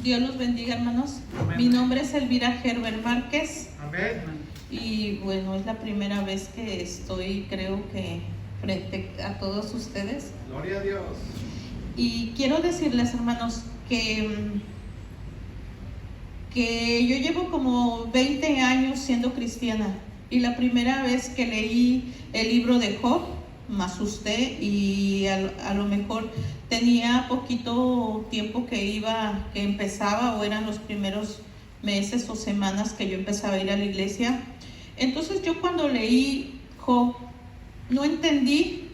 Dios los bendiga, hermanos. Amén. Mi nombre es Elvira Gerber Márquez. Amén. Y bueno, es la primera vez que estoy, creo que, frente a todos ustedes. Gloria a Dios. Y quiero decirles, hermanos, que yo llevo como 20 años siendo cristiana. Y la primera vez que leí el libro de Job, me asusté y a lo mejor tenía poquito tiempo que empezaba, o eran los primeros meses o semanas que yo empezaba a ir a la iglesia. Entonces yo cuando leí Job no entendí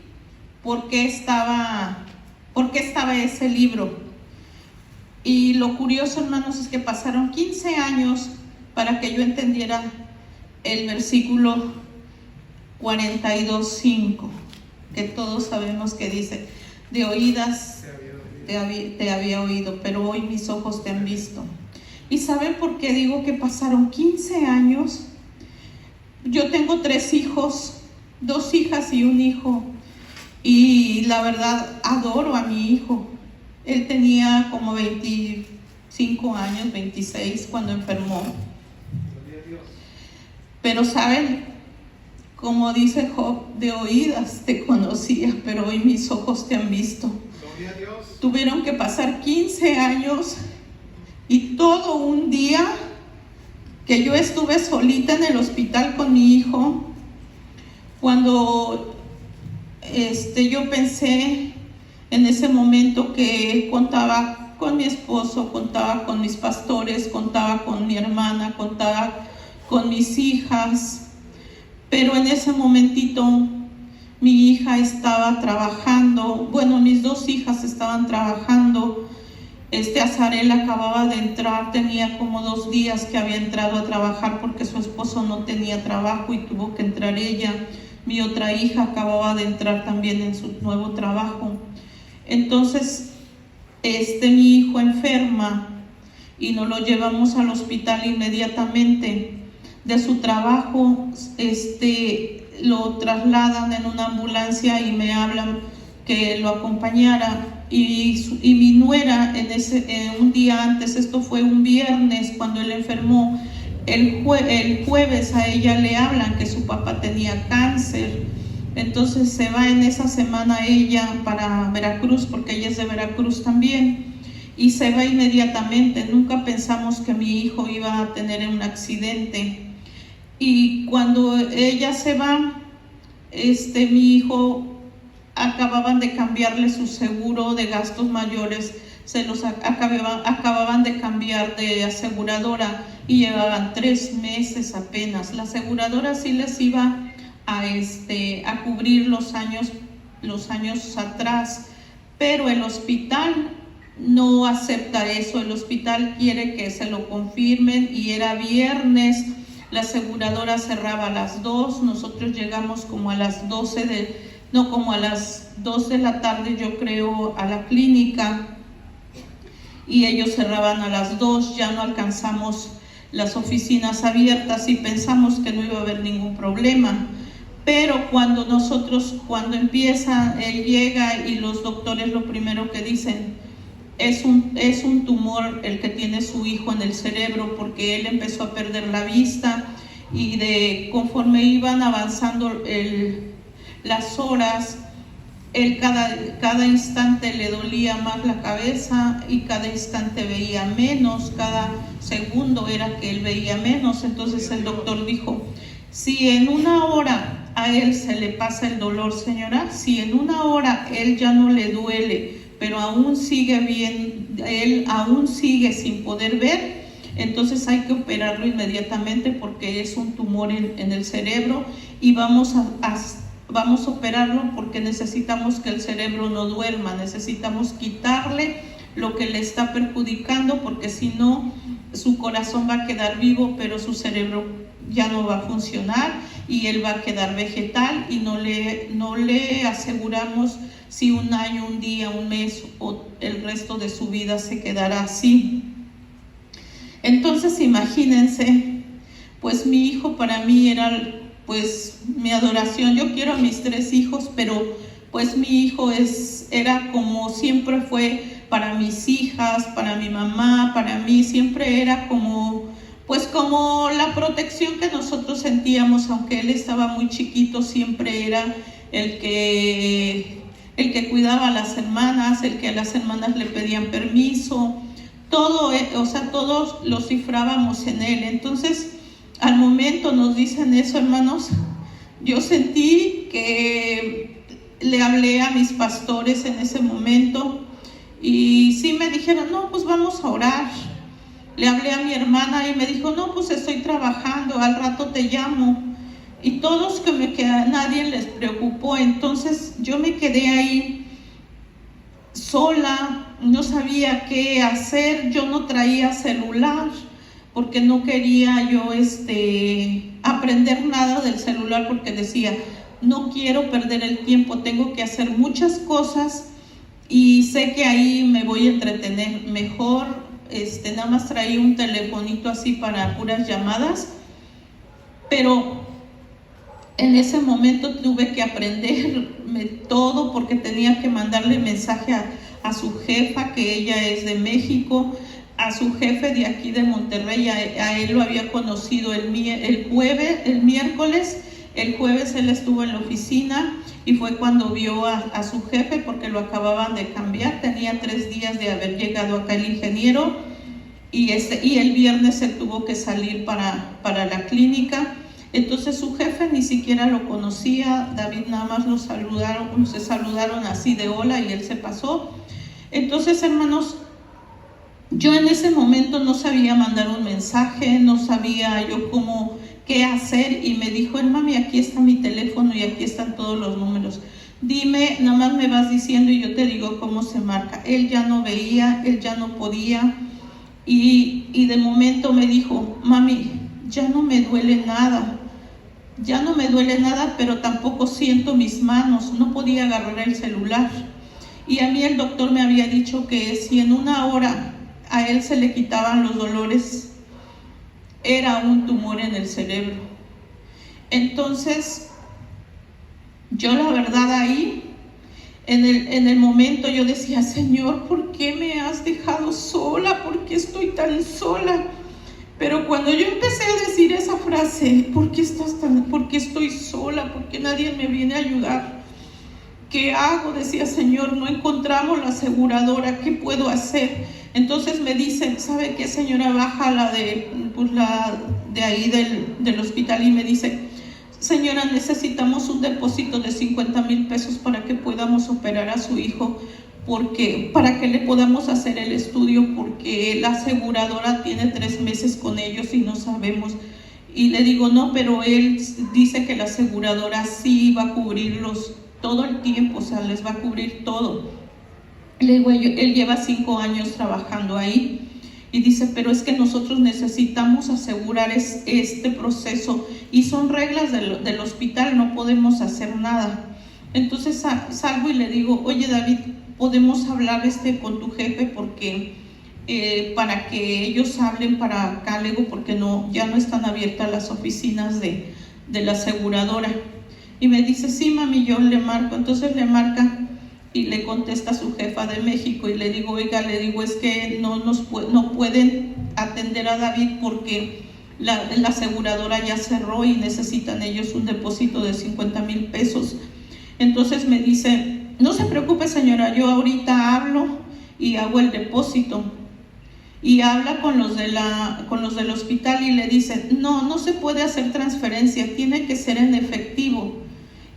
por qué estaba ese libro. Y lo curioso, hermanos, es que pasaron 15 años para que yo entendiera el versículo 42:5, que todos sabemos que dice: de oídas te había oído, pero hoy mis ojos te han visto. ¿Y saben por qué digo que pasaron 15 años? Yo tengo 3 hijos, 2 hijas y un hijo, y la verdad adoro a mi hijo. Él tenía como 25 años, 26 cuando enfermó. Pero saben, como dice Job, de oídas te conocía, pero hoy mis ojos te han visto. Gloria a Dios. Tuvieron que pasar 15 años y todo un día que yo estuve solita en el hospital con mi hijo, cuando yo pensé en ese momento que contaba con mi esposo, contaba con mis pastores, contaba con mi hermana, contaba con mis hijas, pero en ese momentito mi hija estaba trabajando, bueno, mis 2 hijas estaban trabajando. Azarel acababa de entrar, tenía como 2 días que había entrado a trabajar porque su esposo no tenía trabajo y tuvo que entrar ella. Mi otra hija acababa de entrar también en su nuevo trabajo. Entonces, mi hijo enferma y nos lo llevamos al hospital inmediatamente. De su trabajo, lo trasladan en una ambulancia y me hablan que lo acompañara. Y mi nuera, un día antes, esto fue un viernes cuando él enfermó, el jueves a ella le hablan que su papá tenía cáncer. Entonces se va en esa semana ella para Veracruz, porque ella es de Veracruz también, y se va inmediatamente. Nunca pensamos que mi hijo iba a tener un accidente. Y cuando ella se va, mi hijo acababan de cambiarle su seguro de gastos mayores, se los acababan de cambiar de aseguradora y llevaban 3 meses apenas. La aseguradora sí les iba a cubrir los años atrás, pero el hospital no acepta eso. El hospital quiere que se lo confirmen, y era viernes. La aseguradora cerraba a las 2, nosotros llegamos como a las 2 de la tarde, yo creo, a la clínica, y ellos cerraban a las 2, ya no alcanzamos las oficinas abiertas y pensamos que no iba a haber ningún problema. Pero cuando empieza, él llega y los doctores lo primero que dicen: es un tumor el que tiene su hijo en el cerebro, porque él empezó a perder la vista, y conforme iban avanzando las horas, él cada instante le dolía más la cabeza, y cada instante veía menos, cada segundo era que él veía menos. Entonces el doctor dijo: si en 1 hora a él se le pasa el dolor, señora, si en 1 hora él ya no le duele, pero aún sigue bien, él aún sigue sin poder ver, entonces hay que operarlo inmediatamente, porque es un tumor en el cerebro, y vamos a operarlo porque necesitamos que el cerebro no duerma, necesitamos quitarle lo que le está perjudicando, porque si no, su corazón va a quedar vivo, pero su cerebro ya no va a funcionar y él va a quedar vegetal, y no le aseguramos si 1 año, 1 día, 1 mes o el resto de su vida se quedará así. Entonces imagínense, pues mi hijo para mí era pues mi adoración. Yo quiero a mis 3 hijos, pero pues mi hijo era como siempre fue para mis hijas, para mi mamá, para mí, siempre era como, pues como la protección que nosotros sentíamos, aunque él estaba muy chiquito, siempre era el que cuidaba a las hermanas, el que a las hermanas le pedían permiso, todo, o sea, todos lo cifrábamos en él. Entonces, al momento nos dicen eso, hermanos, yo sentí que le hablé a mis pastores en ese momento y sí me dijeron, no, pues vamos a orar. Le hablé a mi hermana y me dijo, no, pues estoy trabajando, al rato te llamo. Y todos nadie les preocupó. Entonces yo me quedé ahí sola, no sabía qué hacer. Yo no traía celular porque no quería yo aprender nada del celular, porque decía, no quiero perder el tiempo, tengo que hacer muchas cosas y sé que ahí me voy a entretener mejor. Nada más traía un telefonito así para puras llamadas, pero en ese momento tuve que aprenderme todo, porque tenía que mandarle mensaje a su jefa, que ella es de México, a su jefe de aquí de Monterrey. A él lo había conocido el miércoles. El jueves él estuvo en la oficina y fue cuando vio a su jefe, porque lo acababan de cambiar. Tenía 3 días de haber llegado acá el ingeniero y el viernes él tuvo que salir para la clínica. Entonces su jefe ni siquiera lo conocía. David nada más se saludaron así de hola y él se pasó. Entonces, hermanos, yo en ese momento no sabía mandar un mensaje, no sabía yo qué hacer, y me dijo, mami, aquí está mi teléfono y aquí están todos los números. Dime, nada más me vas diciendo y yo te digo cómo se marca. Él ya no veía, él ya no podía, y de momento me dijo, mami, ya no me duele nada, pero tampoco siento mis manos, no podía agarrar el celular. Y a mí el doctor me había dicho que si en 1 hora a él se le quitaban los dolores, era un tumor en el cerebro. Entonces, yo la verdad ahí, en el momento yo decía, Señor, ¿por qué me has dejado sola? ¿Por qué estoy tan sola? Pero cuando yo empecé a decir esa frase, ¿por qué estoy sola? ¿Por qué nadie me viene a ayudar? ¿Qué hago? Decía, Señor, no encontramos la aseguradora, ¿qué puedo hacer? Entonces me dicen, ¿sabe qué, señora? Baja la de ahí del hospital y me dice, señora, necesitamos un depósito de 50,000 pesos para que podamos operar a su hijo, para que le podamos hacer el estudio, porque la aseguradora tiene 3 meses con ellos y no sabemos. Y le digo, no, pero él dice que la aseguradora sí va a cubrirlos todo el tiempo, o sea, les va a cubrir todo. Le digo, él lleva 5 años trabajando ahí, y dice, pero es que nosotros necesitamos asegurar este proceso y son reglas del hospital, no podemos hacer nada. Entonces salgo y le digo, oye, David, podemos hablar con tu jefe, porque para que ellos hablen para acá, le digo, porque ya no están abiertas las oficinas de la aseguradora. Y me dice, sí, mami, yo le marco. Entonces le marca y le contesta a su jefa de México y le digo, oiga, es que no pueden atender a David porque la aseguradora ya cerró y necesitan ellos un depósito de 50,000 pesos. Entonces me dice, no se preocupe, señora, yo ahorita hablo y hago el depósito. Y habla con los del hospital y le dice, no se puede hacer transferencia, tiene que ser en efectivo.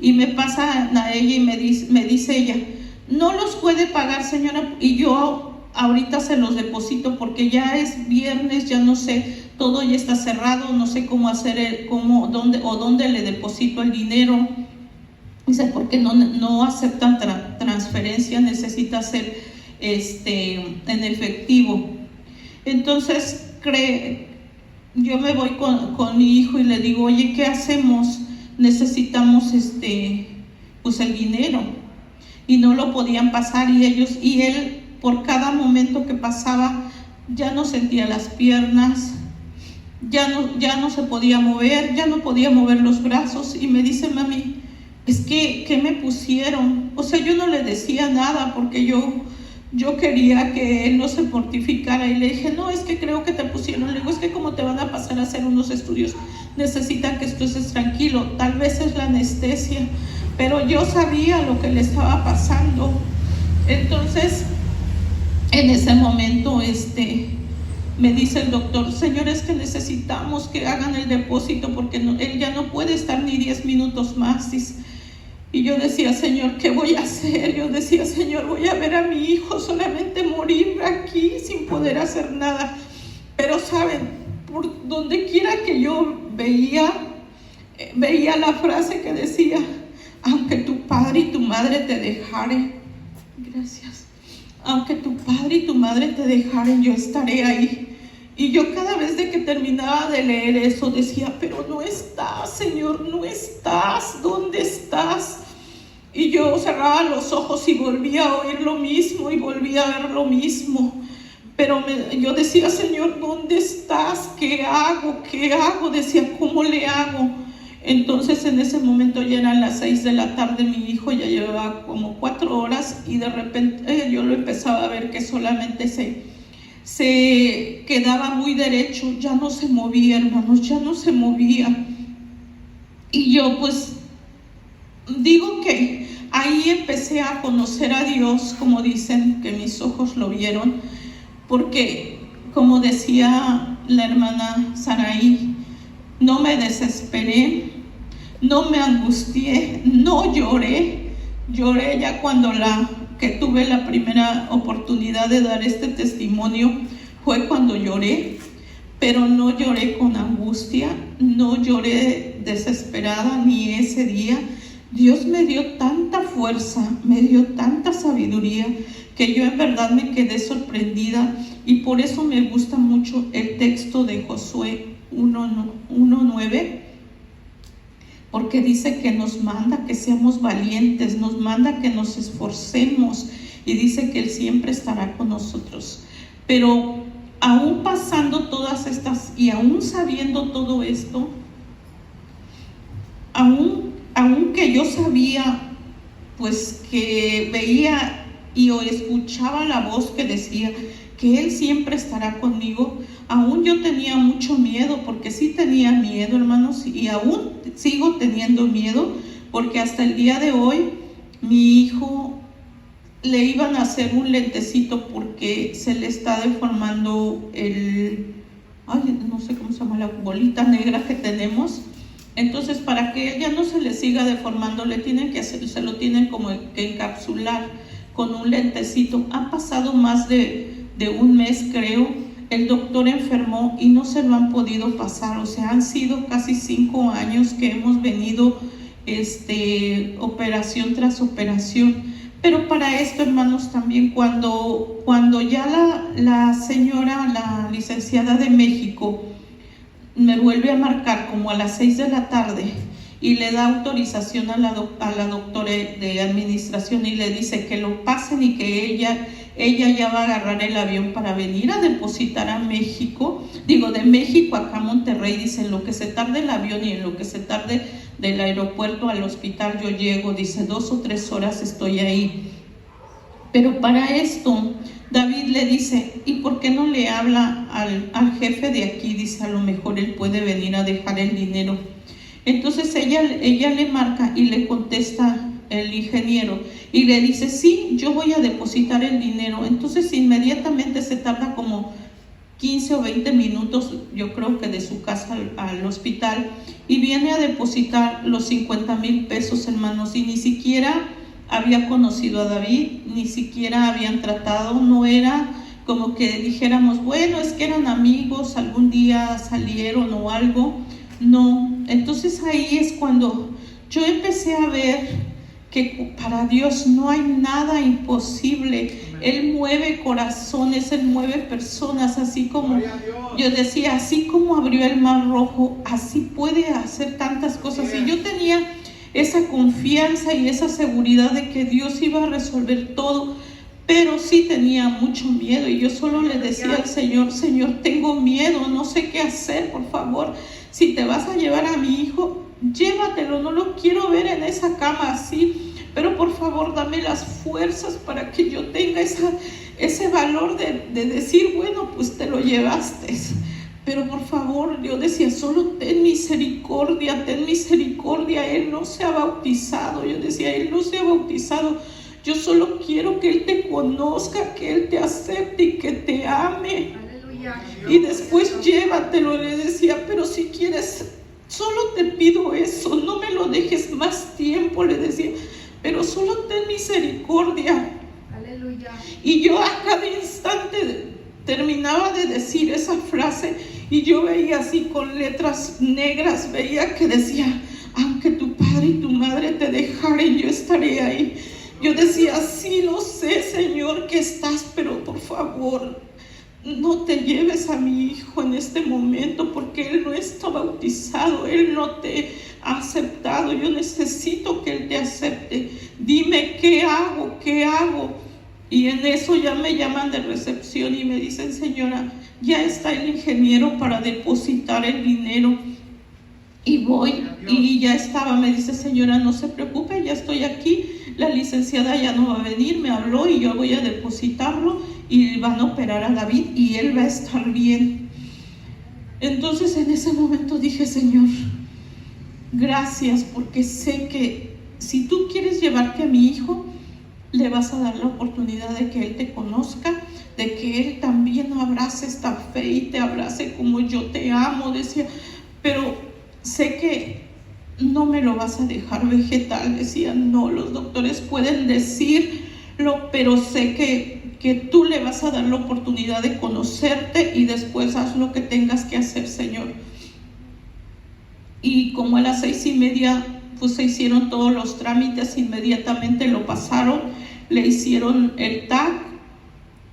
Y me pasa a ella y me dice ella, no los puede pagar, señora, y yo ahorita se los deposito porque ya es viernes, ya no sé, todo ya está cerrado, no sé cómo hacer, dónde le deposito el dinero. Dice, porque no aceptan transferencia, necesita ser en efectivo. Entonces yo me voy con mi hijo y le digo, oye, ¿qué hacemos? Necesitamos pues el dinero, y no lo podían pasar, y él por cada momento que pasaba ya no sentía las piernas, ya no se podía mover, ya no podía mover los brazos, y me dice, mami, es que ¿qué me pusieron? O sea, yo no le decía nada porque yo yo quería que él no se mortificara y le dije, no, es que creo que te pusieron, le digo, es que como te van a pasar a hacer unos estudios, necesitan que estés tranquilo, tal vez es la anestesia, pero yo sabía lo que le estaba pasando. Entonces, en ese momento, me dice el doctor, señores, que necesitamos que hagan el depósito porque él ya no puede estar ni 10 minutos más. Y yo decía, Señor, ¿qué voy a hacer? Yo decía, Señor, voy a ver a mi hijo solamente morir aquí sin poder hacer nada. Pero saben, por donde quiera que yo veía la frase que decía, aunque tu padre y tu madre te dejaren, gracias, aunque tu padre y tu madre te dejaren, yo estaré ahí. Y yo cada vez de que terminaba de leer eso decía, pero no estás, Señor, no estás, ¿dónde estás? Y yo cerraba los ojos y volvía a oír lo mismo y volvía a ver lo mismo. Pero yo decía, Señor, ¿dónde estás? ¿Qué hago? ¿Qué hago? Decía, ¿cómo le hago? Entonces en ese momento ya eran las 6 de la tarde, mi hijo ya llevaba como 4 horas y de repente yo lo empezaba a ver que solamente se quedaba muy derecho, ya no se movía, hermanos, ya no se movía. Y yo pues digo que ahí empecé a conocer a Dios, como dicen que mis ojos lo vieron, porque como decía la hermana Saraí, no me desesperé, no me angustié, no lloré. Lloré ya cuando que tuve la primera oportunidad de dar este testimonio, fue cuando lloré, pero no lloré con angustia, no lloré desesperada ni ese día. Dios me dio tanta fuerza, me dio tanta sabiduría, que yo en verdad me quedé sorprendida, y por eso me gusta mucho el texto de Josué 1:9, porque dice que nos manda que seamos valientes, nos manda que nos esforcemos, y dice que Él siempre estará con nosotros. Pero aún pasando todas estas y aún sabiendo todo esto, aún que yo sabía, pues que veía y o escuchaba la voz que decía que Él siempre estará conmigo, aún yo tenía mucho miedo, porque sí tenía miedo, hermanos, y aún sigo teniendo miedo, porque hasta el día de hoy mi hijo le iban a hacer un lentecito porque se le está deformando no sé cómo se llama, la bolita negra que tenemos. Entonces, para que ella no se le siga deformando, se lo tienen como que encapsular con un lentecito. Ha pasado más de un mes, creo. El doctor enfermó y no se lo han podido pasar. O sea, han sido casi 5 años que hemos venido operación tras operación. Pero para esto, hermanos, también cuando ya la señora, la licenciada de México, me vuelve a marcar como a las 6 de la tarde y le da autorización a la doctora de administración y le dice que lo pasen y que ella ya va a agarrar el avión para venir a depositar a México, de México acá a Monterrey. Dice, en lo que se tarde el avión y en lo que se tarde del aeropuerto al hospital yo llego, dice, 2 o 3 horas estoy ahí. Pero para esto David le dice, ¿y por qué no le habla al jefe de aquí? Dice, a lo mejor él puede venir a dejar el dinero. Entonces ella le marca y le contesta el ingeniero y le dice, sí, yo voy a depositar el dinero. Entonces inmediatamente se tarda como 15 o 20 minutos, yo creo que de su casa al hospital, y viene a depositar los 50,000 pesos, hermanos, y ni siquiera había conocido a David, ni siquiera habían tratado, no era como que dijéramos, bueno, es que eran amigos, algún día salieron o algo, no. Entonces ahí es cuando yo empecé a ver que para Dios no hay nada imposible. Él mueve corazones, Él mueve personas, así como yo decía, así como abrió el mar rojo, así puede hacer tantas cosas. Y yo tenía esa confianza y esa seguridad de que Dios iba a resolver todo, pero sí tenía mucho miedo, y yo solo le decía al Señor, Señor, tengo miedo, no sé qué hacer, por favor, si te vas a llevar a mi hijo, llévatelo, no lo quiero ver en esa cama así, pero por favor dame las fuerzas para que yo tenga ese valor de decir, bueno, pues te lo llevaste. Pero por favor, yo decía, solo ten misericordia, Él no se ha bautizado. Yo decía, Él no se ha bautizado. Yo solo quiero que Él te conozca, que Él te acepte y que te ame. Aleluya. Y después llévatelo, le decía, pero si quieres, solo te pido eso, no me lo dejes más tiempo, le decía, pero solo ten misericordia. Aleluya. Y yo a cada instante terminaba de decir esa frase y yo veía así con letras negras, veía que decía, aunque tu padre y tu madre te dejaren, yo estaré ahí. Yo decía, sí lo sé, Señor, que estás, pero por favor, no te lleves a mi hijo en este momento, porque él no está bautizado, él no te ha aceptado. Yo necesito que él te acepte. Dime, ¿qué hago? ¿Qué hago? Y en eso ya me llaman de recepción y me dicen, señora, ya está el ingeniero para depositar el dinero. Y voy y ya estaba, me dice, señora, no se preocupe, ya estoy aquí, la licenciada ya no va a venir, me habló y yo voy a depositarlo y van a operar a David y él va a estar bien. Entonces en ese momento dije, Señor, gracias, porque sé que si tú quieres llevarte a mi hijo, le vas a dar la oportunidad de que él te conozca, de que él también abrace esta fe y te abrace como yo te amo, decía, pero sé que no me lo vas a dejar vegetal, decía, no, los doctores pueden decirlo, pero sé que tú le vas a dar la oportunidad de conocerte y después haz lo que tengas que hacer, Señor. Y como a las 6:30 pues se hicieron todos los trámites, inmediatamente lo pasaron, le hicieron el TAC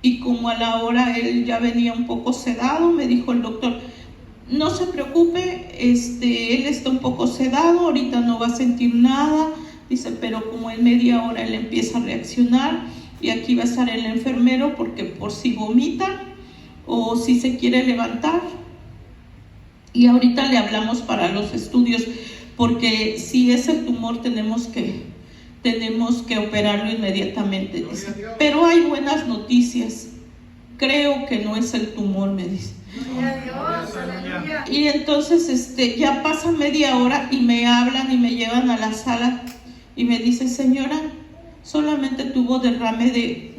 y como a la hora él ya venía un poco sedado, me dijo el doctor, no se preocupe, él está un poco sedado, ahorita no va a sentir nada, dice, pero como en media hora él empieza a reaccionar y aquí va a estar el enfermero porque por si vomita o si se quiere levantar. Y ahorita le hablamos para los estudios, porque si es el tumor tenemos que operarlo inmediatamente, dice. Pero hay buenas noticias, creo que no es el tumor, me dice. Y entonces ya pasa media hora y me hablan y me llevan a la sala y me dice, señora, solamente tuvo derrame de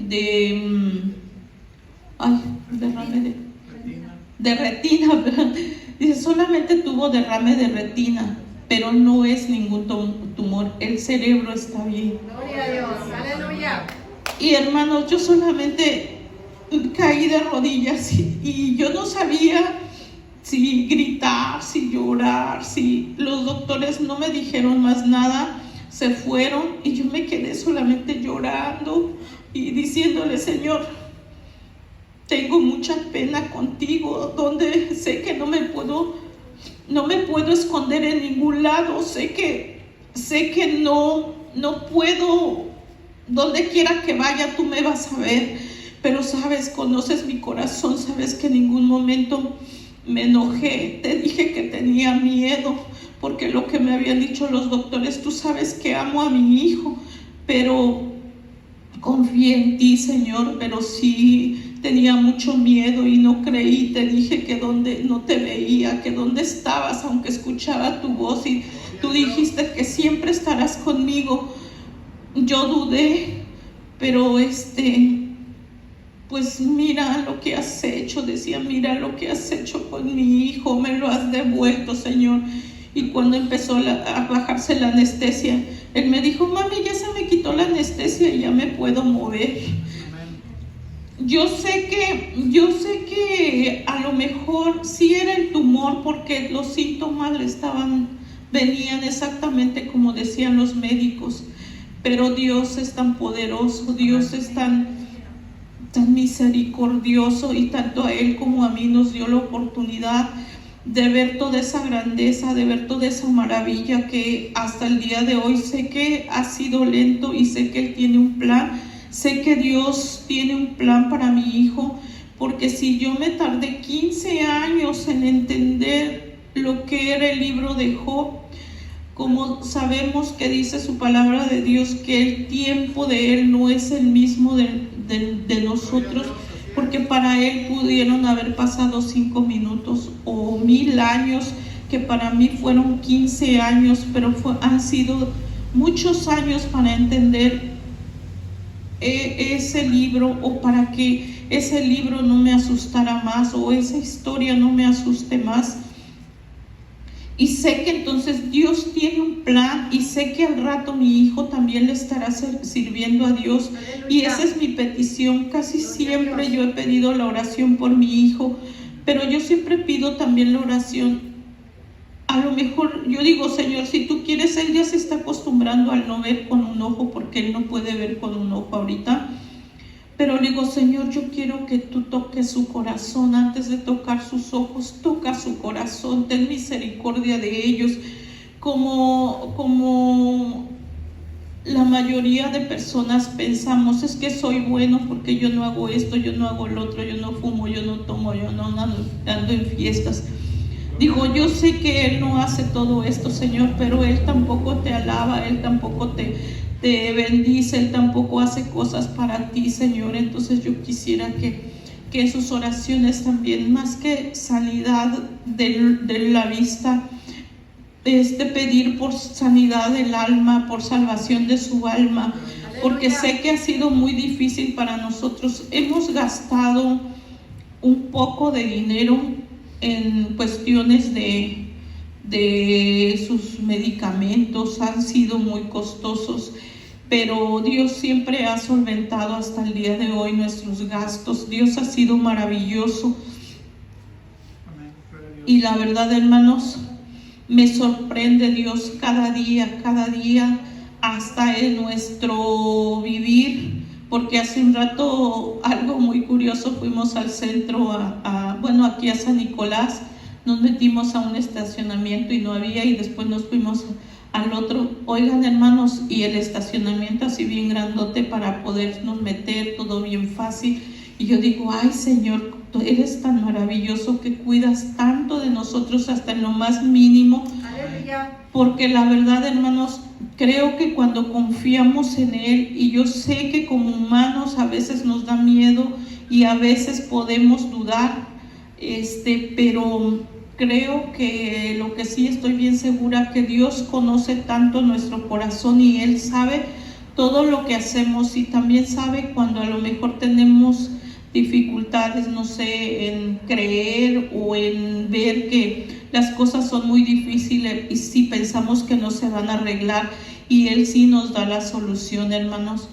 retina, ¿verdad? Dice, solamente tuvo derrame de retina, pero no es ningún tumor, el cerebro está bien. Gloria a Dios, aleluya. Y hermanos, yo solamente caí de rodillas y yo no sabía si gritar, si llorar, si los doctores no me dijeron más nada, se fueron y yo me quedé solamente llorando y diciéndole, Señor, tengo mucha pena contigo, donde sé que no me puedo esconder en ningún lado, sé que no puedo, donde quiera que vaya tú me vas a ver, pero sabes, conoces mi corazón, sabes que en ningún momento me enojé, te dije que tenía miedo, porque lo que me habían dicho los doctores, tú sabes que amo a mi hijo, pero confié en ti, Señor, pero sí tenía mucho miedo y no creí, te dije que donde no te veía, que donde estabas, aunque escuchaba tu voz y tú dijiste que siempre estarás conmigo. Yo dudé, pero pues mira lo que has hecho, decía, mira lo que has hecho con mi hijo, me lo has devuelto, Señor. Y cuando empezó a bajarse la anestesia, él me dijo, mami, ya se me quitó la anestesia y ya me puedo mover. Yo sé que a lo mejor sí era el tumor, porque los síntomas venían exactamente como decían los médicos, pero Dios es tan poderoso, Dios es tan misericordioso, y tanto a Él como a mí nos dio la oportunidad de ver toda esa grandeza, de ver toda esa maravilla, que hasta el día de hoy sé que ha sido lento y sé que Él tiene un plan. Sé que Dios tiene un plan para mi hijo, porque si yo me tardé 15 años en entender lo que era el libro de Job, como sabemos que dice su palabra de Dios, que el tiempo de él no es el mismo de nosotros, porque para Él pudieron haber pasado 5 minutos o 1000 años, que para mí fueron 15 años, pero han sido muchos años para entender ese libro, o para que ese libro no me asustara más, o esa historia no me asuste más. Y sé que entonces Dios tiene un plan, y sé que al rato mi hijo también le estará sirviendo a Dios. Y esa es mi petición. Casi siempre yo he pedido la oración por mi hijo, pero yo siempre pido también la oración. A lo mejor yo digo, Señor, si tú quieres, él ya se está acostumbrando al no ver con un ojo, porque él no puede ver con un ojo ahorita. Pero le digo, Señor, yo quiero que tú toques su corazón antes de tocar sus ojos. Toca su corazón, ten misericordia de ellos. Como la mayoría de personas pensamos, es que soy bueno porque yo no hago esto, yo no hago lo otro, yo no fumo, yo no tomo, yo no ando en fiestas. Digo, yo sé que Él no hace todo esto, Señor, pero Él tampoco te alaba, Él tampoco te bendice, Él tampoco hace cosas para ti, Señor. Entonces yo quisiera que sus oraciones también, más que sanidad de la vista, pedir por sanidad del alma, por salvación de su alma, porque sé que ha sido muy difícil para nosotros. Hemos gastado un poco de dinero en cuestiones de sus medicamentos, han sido muy costosos, pero Dios siempre ha solventado hasta el día de hoy nuestros gastos. Dios ha sido maravilloso. Y la verdad, hermanos, me sorprende Dios cada día, hasta en nuestro vivir. Porque hace un rato, algo muy curioso, fuimos al centro, aquí a San Nicolás, nos metimos a un estacionamiento y no había, y después nos fuimos al otro. Oigan, hermanos, y el estacionamiento así bien grandote para podernos meter, todo bien fácil. Y yo digo, ay, Señor, tú eres tan maravilloso que cuidas tanto de nosotros hasta en lo más mínimo. Aleluya. Porque la verdad, hermanos, creo que cuando confiamos en Él, y yo sé que como humanos a veces nos da miedo y a veces podemos dudar, pero creo que lo que sí estoy bien segura, que Dios conoce tanto nuestro corazón, y Él sabe todo lo que hacemos, y también sabe cuando a lo mejor tenemos dificultades, no sé, en creer o en ver que las cosas son muy difíciles y sí pensamos que no se van a arreglar, y Él sí nos da la solución, hermanos.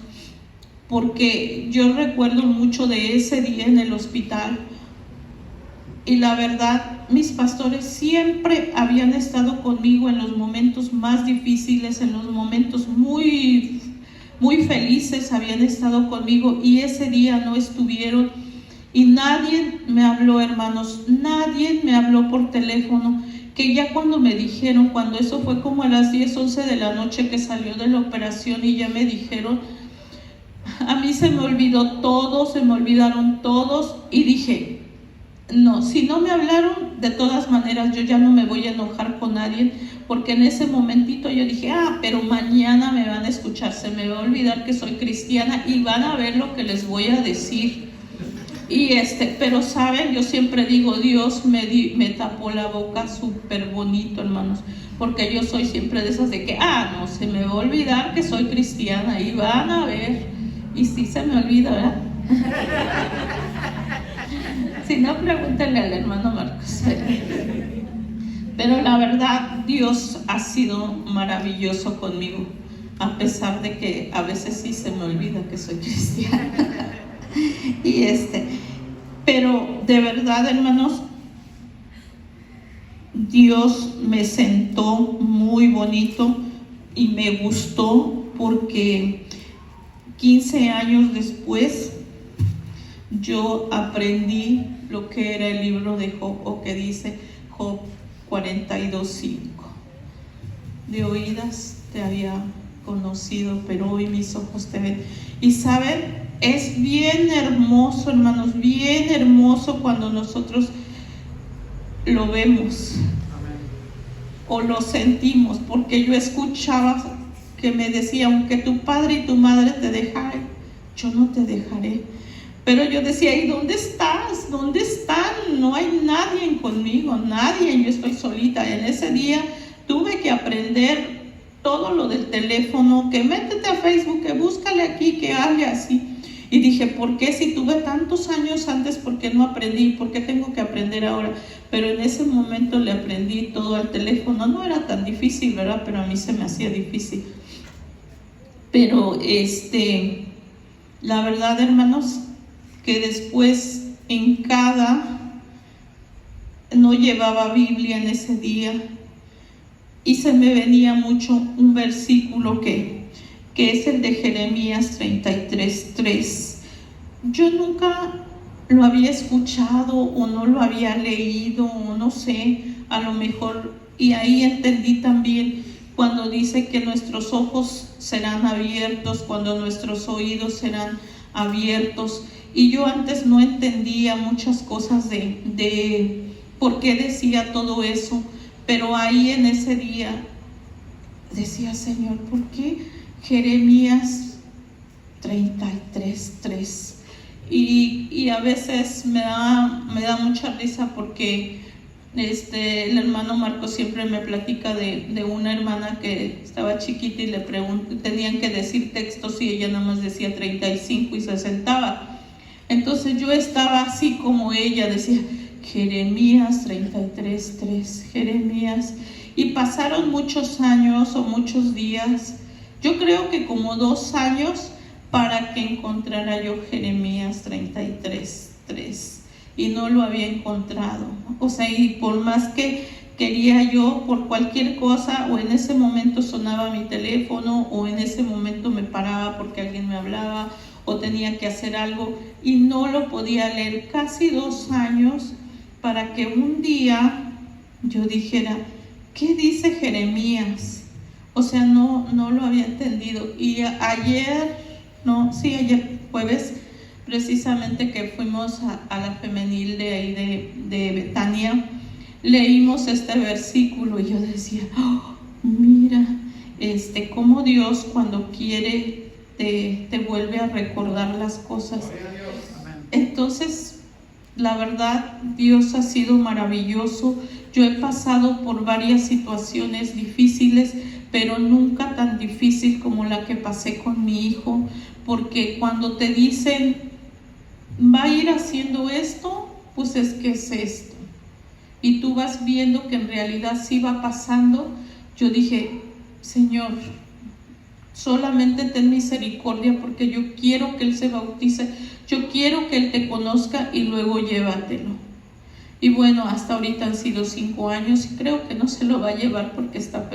Porque yo recuerdo mucho de ese día en el hospital, y la verdad, mis pastores siempre habían estado conmigo en los momentos más difíciles, en los momentos muy felices, habían estado conmigo, y ese día no estuvieron. Y nadie me habló, hermanos, nadie me habló por teléfono. Que ya cuando me dijeron, cuando eso fue como a las 10, 11 de la noche que salió de la operación, y ya me dijeron, a mí se me olvidó todo, se me olvidaron todos, y dije, no, si no me hablaron, de todas maneras yo ya no me voy a enojar con nadie, porque en ese momentito yo dije, pero mañana me van a escuchar, se me va a olvidar que soy cristiana y van a ver lo que les voy a decir. Y pero saben, yo siempre digo, Dios me tapó la boca súper bonito, hermanos, porque yo soy siempre de esas de que, no, se me va a olvidar que soy cristiana, y van a ver, y sí se me olvida, ¿verdad? Si no, pregúntenle al hermano Marcos. Pero la verdad, Dios ha sido maravilloso conmigo, a pesar de que a veces sí se me olvida que soy cristiana. Y pero de verdad, hermanos, Dios me sentó muy bonito y me gustó, porque 15 años después yo aprendí lo que era el libro de Job, o que dice Job 42:5. De oídas te había conocido, pero hoy mis ojos te ven. Y saben, es bien hermoso, hermanos, bien hermoso cuando nosotros lo vemos o lo sentimos, porque yo escuchaba que me decía, aunque tu padre y tu madre te dejaren, yo no te dejaré. Pero yo decía, ¿y dónde estás? ¿Dónde están? No hay nadie conmigo, nadie, yo estoy solita. En ese día tuve que aprender todo lo del teléfono, que métete a Facebook, que búscale aquí, que hable así. Y dije, ¿por qué si tuve tantos años antes, por qué no aprendí? ¿Por qué tengo que aprender ahora? Pero en ese momento le aprendí todo al teléfono. No era tan difícil, ¿verdad? Pero a mí se me hacía difícil. Pero la verdad, hermanos, que después no llevaba Biblia en ese día, y se me venía mucho un versículo que es el de Jeremías 33:3. Yo nunca lo había escuchado o no lo había leído, o no sé, a lo mejor, y ahí entendí también cuando dice que nuestros ojos serán abiertos, cuando nuestros oídos serán abiertos. Y yo antes no entendía muchas cosas de por qué decía todo eso, pero ahí en ese día decía, Señor, ¿por qué Jeremías 33:3? Y a veces me da mucha risa porque el hermano Marco siempre me platica de una hermana que estaba chiquita y le tenían que decir textos y ella nada más decía 35 y se sentaba. Entonces yo estaba así como ella, decía Jeremías 33:3, Jeremías. Y pasaron muchos años o muchos días, yo creo que como 2 años, para que encontrara yo Jeremías 33:3. Y no lo había encontrado. O sea, y por más que quería yo, por cualquier cosa, o en ese momento sonaba mi teléfono, o en ese momento me paraba porque alguien me hablaba, o tenía que hacer algo, y no lo podía leer. Casi 2 años para que un día yo dijera, ¿qué dice Jeremías? O sea, no lo había entendido. Y ayer jueves, precisamente que fuimos a la femenil de ahí de Betania, leímos este versículo y yo decía, oh, mira, cómo Dios cuando quiere te vuelve a recordar las cosas. Entonces, la verdad, Dios ha sido maravilloso. Yo he pasado por varias situaciones difíciles, pero nunca tan difícil como la que pasé con mi hijo, porque cuando te dicen, va a ir haciendo esto, pues es que es esto, y tú vas viendo que en realidad sí va pasando. Yo dije, Señor, solamente ten misericordia, porque yo quiero que él se bautice, yo quiero que él te conozca y luego llévatelo. Y bueno, hasta ahorita han sido 5 años y creo que no se lo va a llevar porque está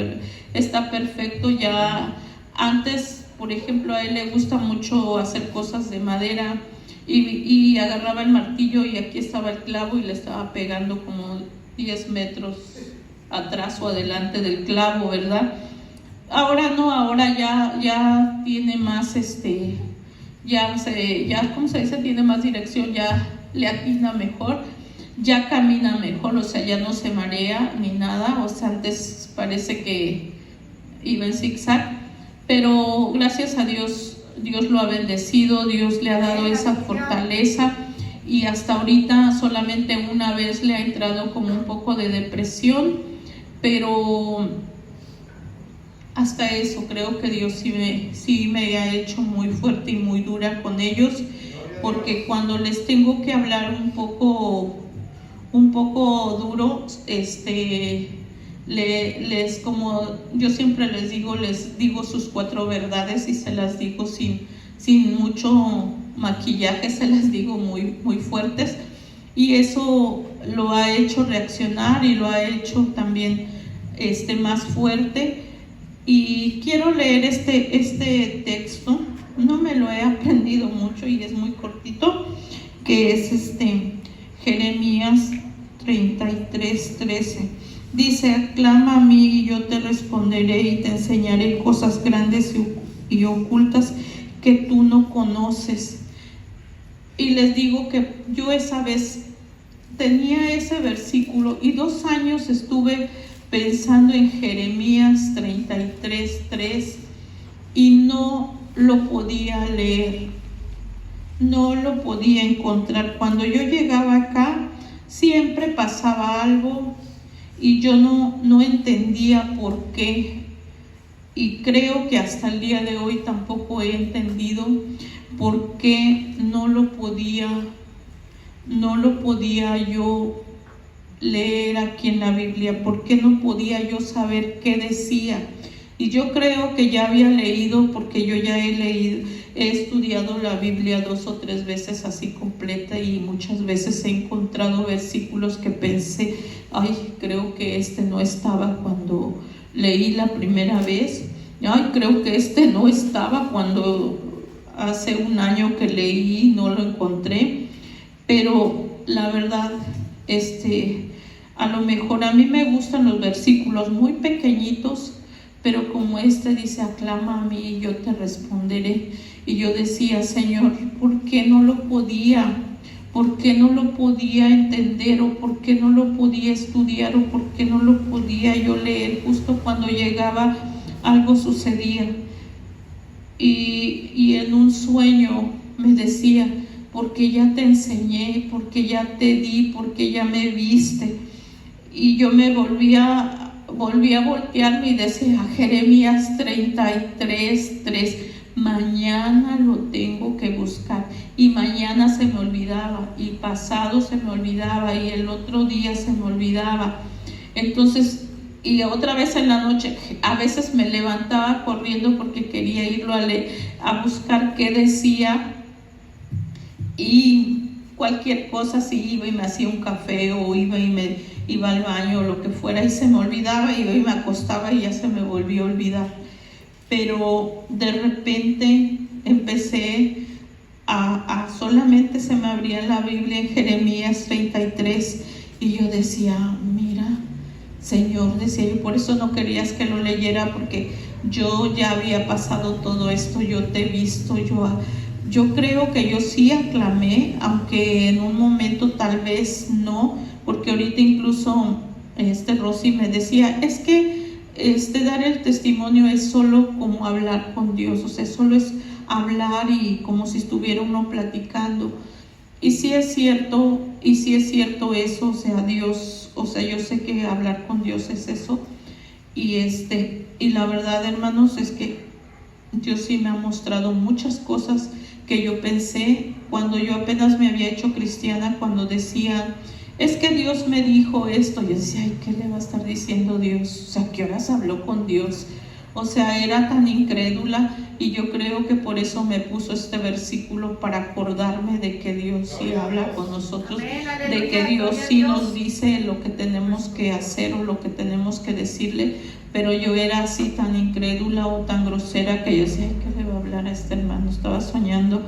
perfecto. Ya antes, por ejemplo, a él le gusta mucho hacer cosas de madera y agarraba el martillo y aquí estaba el clavo y le estaba pegando como 10 metros atrás o adelante del clavo, ¿verdad? Ahora no, ahora ya tiene más, ¿cómo se dice? Tiene más dirección, ya le atina mejor, ya camina mejor, o sea, ya no se marea ni nada. O sea, antes parece que iba en zigzag, pero gracias a Dios, Dios lo ha bendecido, Dios le ha dado esa fortaleza, y hasta ahorita solamente una vez le ha entrado como un poco de depresión, pero hasta eso creo que Dios sí me ha hecho muy fuerte y muy dura con ellos, porque cuando les tengo que hablar un poco duro, como yo siempre les digo sus 4 verdades, y se las digo sin mucho maquillaje, se las digo muy, muy fuertes, y eso lo ha hecho reaccionar y lo ha hecho también más fuerte. Y quiero leer este texto, no me lo he aprendido mucho y es muy cortito, que es Jeremías 33:13. Dice, aclama a mí y yo te responderé y te enseñaré cosas grandes y ocultas que tú no conoces. Y les digo que yo esa vez tenía ese versículo y 2 años estuve pensando en Jeremías 33:3 y no lo podía leer. no lo podía encontrar. Cuando yo llegaba acá, siempre pasaba algo y yo no entendía por qué. Y creo que hasta el día de hoy tampoco he entendido por qué no lo podía yo leer aquí en la Biblia, por qué no podía yo saber qué decía. Y yo creo que ya había leído, porque yo ya he estudiado la Biblia 2 o 3 veces así completa, y muchas veces he encontrado versículos que pensé, ay, creo que este no estaba cuando leí la primera vez, ay, creo que este no estaba cuando hace un año que leí y no lo encontré. Pero la verdad, a lo mejor a mí me gustan los versículos muy pequeñitos, pero como dice, aclama a mí y yo te responderé. Y yo decía, Señor, ¿por qué no lo podía? ¿Por qué no lo podía entender? ¿O por qué no lo podía estudiar? ¿O por qué no lo podía yo leer? Justo cuando llegaba, algo sucedía. Y en un sueño me decía, porque ya te enseñé, porque ya te di, porque ya me viste. Y yo me volví a voltearme y decía, Jeremías 33:3, mañana lo tengo que buscar. Y mañana se me olvidaba, y pasado se me olvidaba, y el otro día se me olvidaba. Entonces, y otra vez en la noche, a veces me levantaba corriendo porque quería irlo a buscar qué decía, y cualquier cosa, si iba y me hacía un café, o iba y me iba al baño o lo que fuera, y se me olvidaba, y hoy me acostaba y ya se me volvió a olvidar. Pero de repente empecé a solamente se me abría la Biblia en Jeremías 33, y yo decía, mira, Señor, decía yo, por eso no querías que lo leyera, porque yo ya había pasado todo esto, yo te he visto, yo creo que yo sí aclamé, aunque en un momento tal vez no, porque ahorita incluso Rosy me decía, es que dar el testimonio es solo como hablar con Dios, o sea, solo es hablar y como si estuviera uno platicando. Y sí es cierto eso, o sea, Dios, o sea, yo sé que hablar con Dios es eso. Y y la verdad, hermanos, es que Dios sí me ha mostrado muchas cosas que yo pensé cuando yo apenas me había hecho cristiana, cuando decía, es que Dios me dijo esto. Yo decía, ay, ¿qué le va a estar diciendo Dios? O sea, ¿qué horas habló con Dios? O sea, era tan incrédula, y yo creo que por eso me puso este versículo, para acordarme de que Dios sí habla con nosotros, de que Dios sí nos dice lo que tenemos que hacer o lo que tenemos que decirle. Pero yo era así tan incrédula o tan grosera que yo decía, ¿qué le va a hablar a este hermano? Estaba soñando.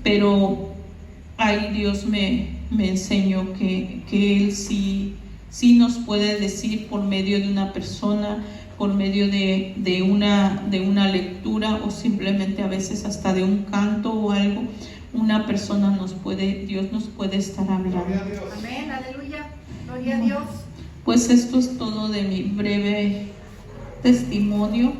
Pero ahí Dios me enseñó que Él sí nos puede decir por medio de una persona, por medio de una lectura, o simplemente a veces hasta de un canto o algo, una persona Dios nos puede estar hablando. Amén, aleluya, gloria a Dios. Pues esto es todo de mi breve testimonio,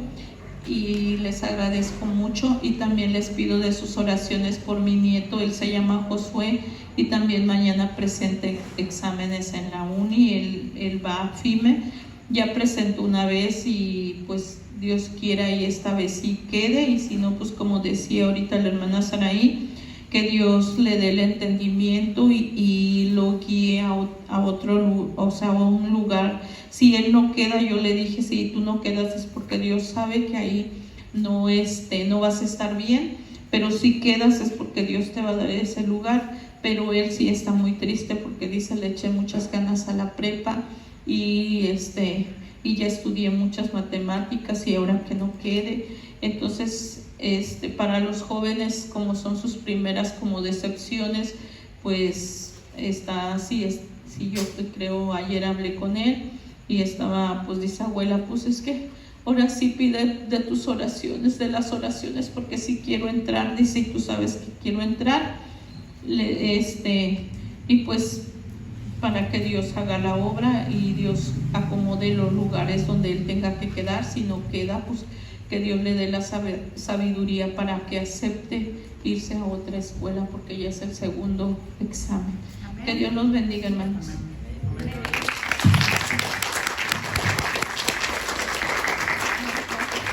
y les agradezco mucho, y también les pido de sus oraciones por mi nieto. Él se llama Josué, y también mañana presenta exámenes en la uni. Él va a FIME, ya presentó una vez, y pues Dios quiera y esta vez sí quede, y si no, pues como decía ahorita la hermana Saraí, que Dios le dé el entendimiento y lo guíe a otro, o sea, a un lugar. Si él no queda, yo le dije, si tú no quedas es porque Dios sabe que ahí no vas a estar bien, pero si quedas es porque Dios te va a dar ese lugar. Pero él sí está muy triste porque dice, le eché muchas ganas a la prepa, y ya estudié muchas matemáticas, y ahora que no quede. Entonces, para los jóvenes, como son sus primeras como decepciones, pues está así. Sí, yo creo, ayer hablé con él y estaba, pues dice, abuela, pues es que ahora sí pide de tus oraciones, de las oraciones, porque sí quiero entrar, dice, y tú sabes que quiero entrar, y pues para que Dios haga la obra y Dios acomode los lugares donde él tenga que quedar. Si no queda, pues que Dios le dé la sabiduría para que acepte irse a otra escuela porque ya es el segundo examen. Amén. Que Dios los bendiga, hermanos. Amén.